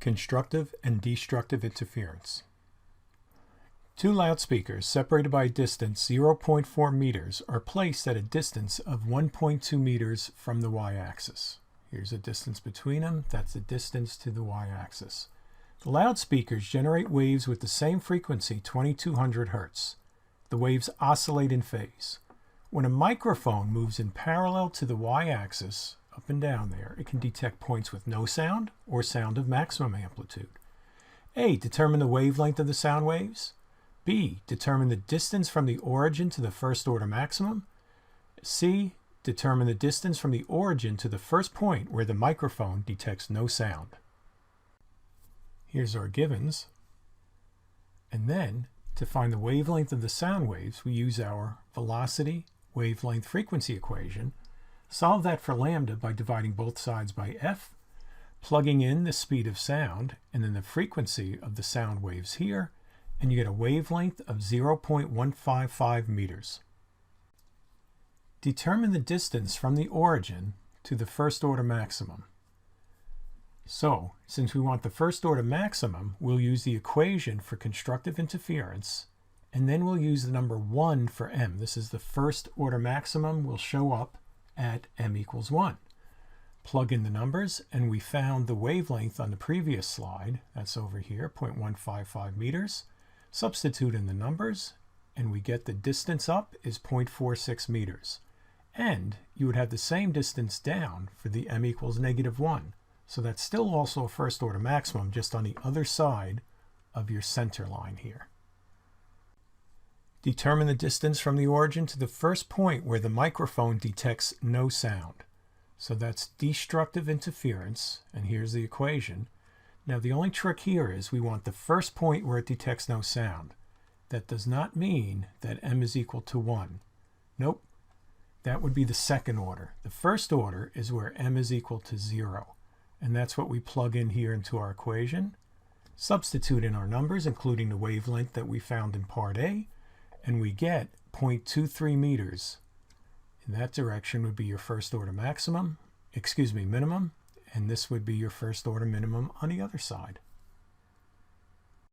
Constructive and destructive interference. Two loudspeakers separated by a distance 0.4 meters are placed at a distance of 1.2 meters from the y-axis. Here's a distance between them. That's the distance to the y-axis. The loudspeakers generate waves with the same frequency, 2200 Hertz. The waves oscillate in phase. When a microphone moves in parallel to the y-axis, up and down there, it can detect points with no sound or sound of maximum amplitude. A. Determine the wavelength of the sound waves. B. Determine the distance from the origin to the first order maximum. C. Determine the distance from the origin to the first point where the microphone detects no sound. Here's our givens. And then, to find the wavelength of the sound waves, we use our velocity, wavelength, frequency equation. Solve that for lambda by dividing both sides by f, plugging in the speed of sound and then the frequency of the sound waves here, and you get a wavelength of 0.155 meters. Determine the distance from the origin to the first order maximum. So, since we want the first order maximum, we'll use the equation for constructive interference, and then we'll use the number 1 for m. This is the first order maximum will show up at m equals 1. Plug in the numbers, and we found the wavelength on the previous slide. That's over here, 0.155 meters. Substitute in the numbers, and we get the distance up is 0.46 meters. And you would have the same distance down for the m equals -1. So that's still also a first order maximum, just on the other side of your center line here. Determine the distance from the origin to the first point where the microphone detects no sound. So that's destructive interference, and here's the equation. Now the only trick here is we want the first point where it detects no sound. That does not mean that m is equal to 1. Nope. That would be the second order. The first order is where m is equal to 0. And that's what we plug in here into our equation. Substitute in our numbers, including the wavelength that we found in part A, and we get 0.23 meters. In that direction would be your first order minimum, and this would be your first order minimum on the other side.